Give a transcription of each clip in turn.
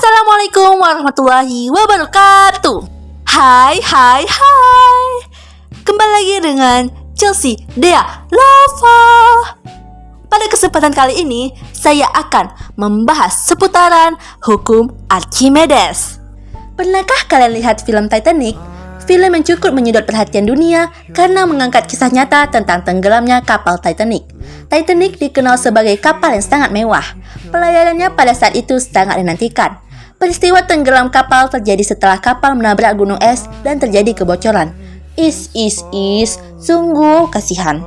Assalamualaikum warahmatullahi wabarakatuh. Hai. Kembali lagi dengan Chelsea Dea Lova. Pada kesempatan kali ini, saya akan membahas seputaran hukum Archimedes. Pernahkah kalian lihat film Titanic? Film yang cukup menyedot perhatian dunia karena mengangkat kisah nyata tentang tenggelamnya kapal Titanic. Titanic dikenal sebagai kapal yang sangat mewah. Pelayanannya pada saat itu sangat dinantikan. Peristiwa tenggelam kapal terjadi setelah kapal menabrak gunung es dan terjadi kebocoran. Sungguh kasihan.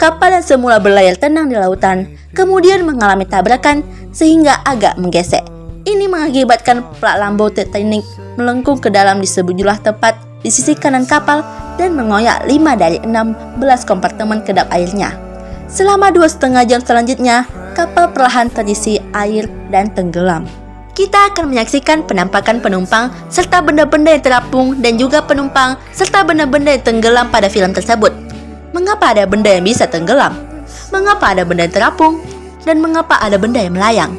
Kapal yang semula berlayar tenang di lautan, kemudian mengalami tabrakan sehingga agak menggesek. Ini mengakibatkan plat lambung Titanic melengkung ke dalam di sejumlah tempat di sisi kanan kapal dan mengoyak 5 dari 16 kompartemen kedap airnya. Selama 2,5 jam selanjutnya, kapal perlahan terisi air dan tenggelam. Kita akan menyaksikan penampakan penumpang serta benda-benda yang terapung dan juga penumpang serta benda-benda yang tenggelam pada film tersebut. Mengapa ada benda yang bisa tenggelam? Mengapa ada benda yang terapung? Dan mengapa ada benda yang melayang?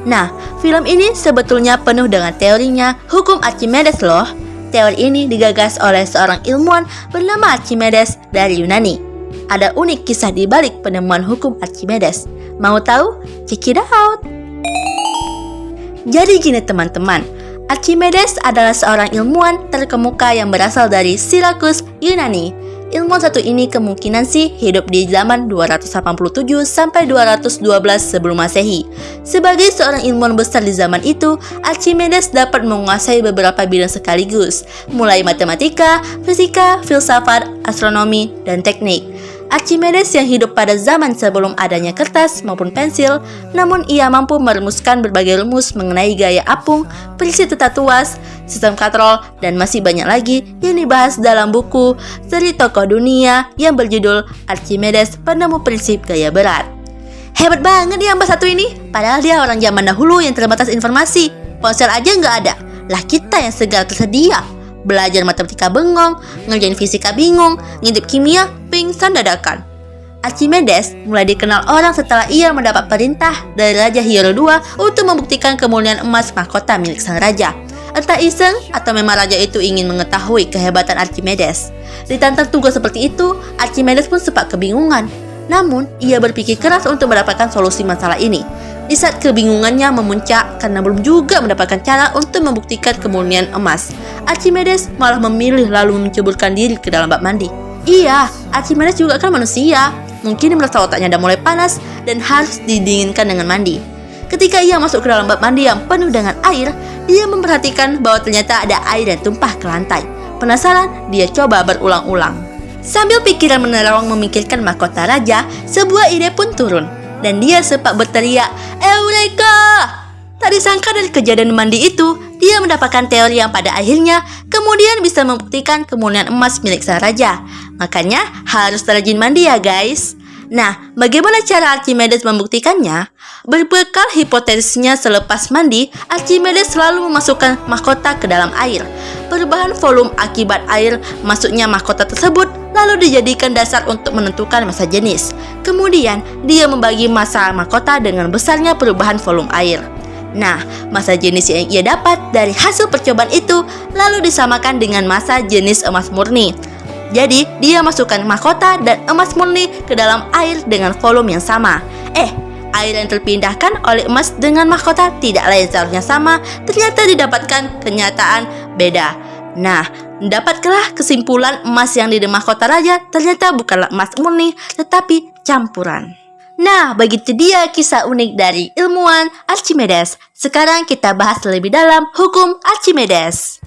Nah, film ini sebetulnya penuh dengan teorinya hukum Archimedes loh. Teori ini digagas oleh seorang ilmuwan bernama Archimedes dari Yunani. Ada unik kisah di balik penemuan hukum Archimedes. Mau tahu? Check it out! Jadi gini teman-teman, Archimedes adalah seorang ilmuwan terkemuka yang berasal dari Sirakus, Yunani. Ilmuwan satu ini kemungkinan sih hidup di zaman 287 sampai 212 sebelum Masehi. Sebagai seorang ilmuwan besar di zaman itu, Archimedes dapat menguasai beberapa bidang sekaligus, mulai matematika, fisika, filsafat, astronomi, dan teknik. Archimedes yang hidup pada zaman sebelum adanya kertas maupun pensil, namun ia mampu merumuskan berbagai rumus mengenai gaya apung, prinsip tata tuas, sistem katrol, dan masih banyak lagi yang dibahas dalam buku seri tokoh dunia yang berjudul Archimedes Penemu Prinsip Gaya Berat. Hebat banget ya mbak satu ini, padahal dia orang zaman dahulu yang terbatas informasi, ponsel aja nggak ada, lah kita yang segala tersedia. Belajar matematika bengong, ngerjain fisika bingung, ngintip kimia, pingsan dadakan. Archimedes mulai dikenal orang setelah ia mendapat perintah dari Raja Hiero II untuk membuktikan kemuliaan emas mahkota milik sang raja. Entah iseng atau memang raja itu ingin mengetahui kehebatan Archimedes. Ditantang tugas seperti itu, Archimedes pun sempat kebingungan. Namun, ia berpikir keras untuk mendapatkan solusi masalah ini. Di saat kebingungannya memuncak karena belum juga mendapatkan cara untuk membuktikan kemurnian emas, Archimedes malah memilih lalu menceburkan diri ke dalam bak mandi. Iya, Archimedes juga kan manusia. Mungkin merasa otaknya udah mulai panas dan harus didinginkan dengan mandi. Ketika ia masuk ke dalam bak mandi yang penuh dengan air, dia memperhatikan bahwa ternyata ada air yang tumpah ke lantai. Penasaran, dia coba berulang-ulang. Sambil pikiran menerawang memikirkan mahkota raja, sebuah ide pun turun. Dan dia sempat berteriak, "Eureka!" Tak disangka dari kejadian mandi itu, dia mendapatkan teori yang pada akhirnya kemudian bisa membuktikan kemurnian emas milik sang raja. Makanya harus rajin mandi ya guys. Nah, bagaimana cara Archimedes membuktikannya? Berbekal hipotesisnya selepas mandi, Archimedes selalu memasukkan mahkota ke dalam air. Perubahan volume akibat air masuknya mahkota tersebut lalu dijadikan dasar untuk menentukan massa jenis. Kemudian, dia membagi massa mahkota dengan besarnya perubahan volume air. Nah, massa jenis yang ia dapat dari hasil percobaan itu lalu disamakan dengan massa jenis emas murni. Jadi, dia masukkan mahkota dan emas murni ke dalam air dengan volume yang sama. Air yang terpindahkan oleh emas dengan mahkota tidak lain seharusnya sama, ternyata didapatkan kenyataan beda. Nah, dapatlah kesimpulan emas yang di mahkota raja ternyata bukanlah emas murni, tetapi campuran. Nah, begitu dia kisah unik dari ilmuwan Archimedes. Sekarang kita bahas lebih dalam hukum Archimedes.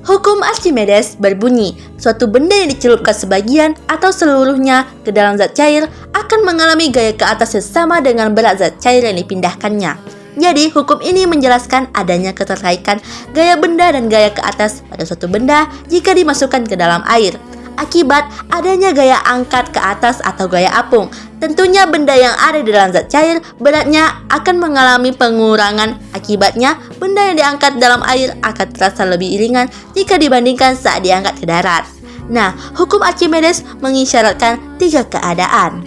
Hukum Archimedes berbunyi, suatu benda yang dicelupkan sebagian atau seluruhnya ke dalam zat cair akan mengalami gaya ke atas yang sama dengan berat zat cair yang dipindahkannya. Jadi, hukum ini menjelaskan adanya keterkaitan gaya benda dan gaya ke atas pada suatu benda jika dimasukkan ke dalam air. Akibat adanya gaya angkat ke atas atau gaya apung, tentunya benda yang ada di dalam zat cair beratnya akan mengalami pengurangan. Akibatnya, benda yang diangkat dalam air akan terasa lebih ringan jika dibandingkan saat diangkat ke darat. Nah, hukum Archimedes mengisyaratkan 3 keadaan.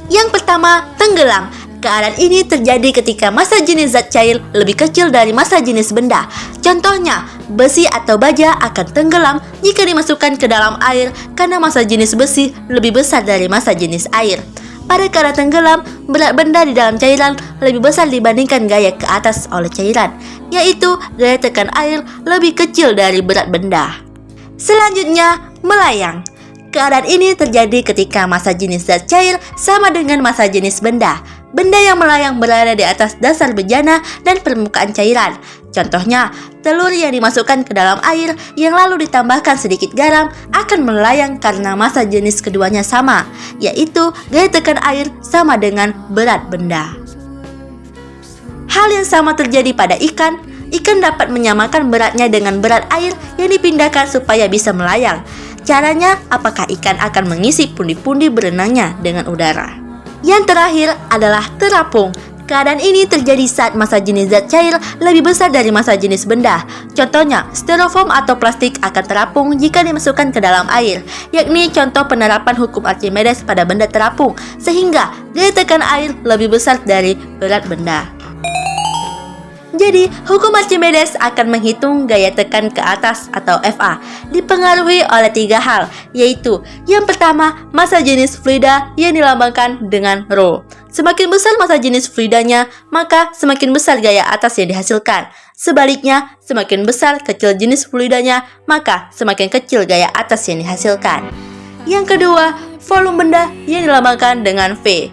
Yang pertama, tenggelam. Keadaan ini terjadi ketika massa jenis zat cair lebih kecil dari massa jenis benda. Contohnya, besi atau baja akan tenggelam jika dimasukkan ke dalam air karena massa jenis besi lebih besar dari massa jenis air. Pada keadaan tenggelam, berat benda di dalam cairan lebih besar dibandingkan gaya ke atas oleh cairan, yaitu gaya tekan air lebih kecil dari berat benda. Selanjutnya, melayang. Keadaan ini terjadi ketika massa jenis zat cair sama dengan massa jenis benda. Benda yang melayang berada di atas dasar bejana dan permukaan cairan. Contohnya, telur yang dimasukkan ke dalam air yang lalu ditambahkan sedikit garam akan melayang karena massa jenis keduanya sama, yaitu gaya tekan air sama dengan berat benda. Hal yang sama terjadi pada ikan. Ikan dapat menyamakan beratnya dengan berat air yang dipindahkan supaya bisa melayang. Caranya, apakah ikan akan mengisi pundi-pundi berenangnya dengan udara? Yang terakhir adalah terapung. Keadaan ini terjadi saat massa jenis zat cair lebih besar dari massa jenis benda. Contohnya, styrofoam atau plastik akan terapung jika dimasukkan ke dalam air, yakni contoh penerapan hukum Archimedes pada benda terapung, sehingga gaya tekan air lebih besar dari berat benda. Jadi, hukum Archimedes akan menghitung gaya tekan ke atas atau FA dipengaruhi oleh 3 hal, yaitu yang pertama, massa jenis fluida yang dilambangkan dengan ρ. Semakin besar massa jenis fluidanya, maka semakin besar gaya atas yang dihasilkan. Sebaliknya, semakin besar kecil jenis fluidanya, maka semakin kecil gaya atas yang dihasilkan. Yang kedua, volume benda yang dilambangkan dengan V.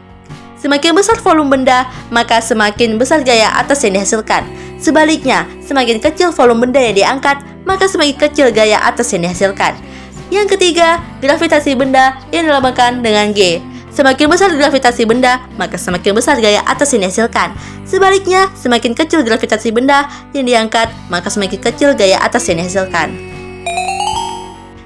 Semakin besar volume benda, maka semakin besar gaya atas yang dihasilkan. Sebaliknya, semakin kecil volume benda yang diangkat, maka semakin kecil gaya atas yang dihasilkan. Yang ketiga, gravitasi benda yang dilambangkan dengan G. Semakin besar gravitasi benda, maka semakin besar gaya atas yang dihasilkan. Sebaliknya, semakin kecil gravitasi benda yang diangkat, maka semakin kecil gaya atas yang dihasilkan.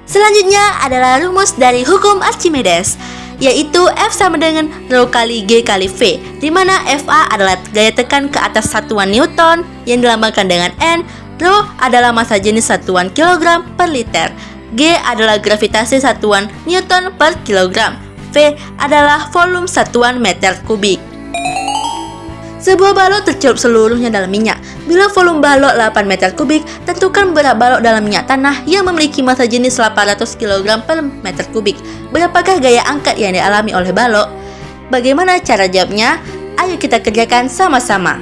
Selanjutnya adalah rumus dari hukum Archimedes, yaitu F sama dengan ρ kali G kali V, di mana FA adalah gaya tekan ke atas satuan Newton yang dilambangkan dengan N, ρ adalah massa jenis satuan kilogram per liter, G adalah gravitasi satuan Newton per kilogram, V adalah volume satuan meter kubik. Sebuah balok tercelup seluruhnya dalam minyak. Bila volume balok 8 meter kubik, tentukan berat balok dalam minyak tanah yang memiliki massa jenis 800 kg per meter kubik. Berapakah gaya angkat yang dialami oleh balok? Bagaimana cara jawabnya? Ayo kita kerjakan sama-sama.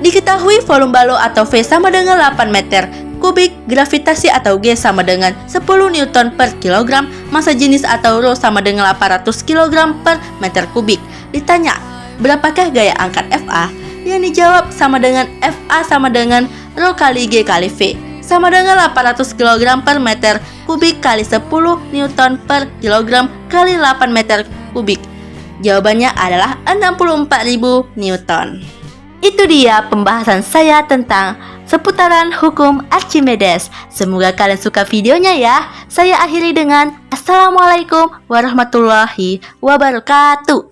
Diketahui volume balok atau V sama dengan 8 meter kubik, gravitasi atau G sama dengan 10 Newton per kilogram, massa jenis atau ρ sama dengan 800 kg per meter kubik. Ditanya, berapakah gaya angkat FA? Yang dijawab sama dengan FA sama dengan ρ kali G kali V, sama dengan 800 kg per meter kubik kali 10 Newton per kilogram kali 8 meter kubik. Jawabannya adalah 64.000 Newton. Itu dia pembahasan saya tentang seputaran hukum Archimedes. Semoga kalian suka videonya ya. Saya akhiri dengan Assalamualaikum warahmatullahi wabarakatuh.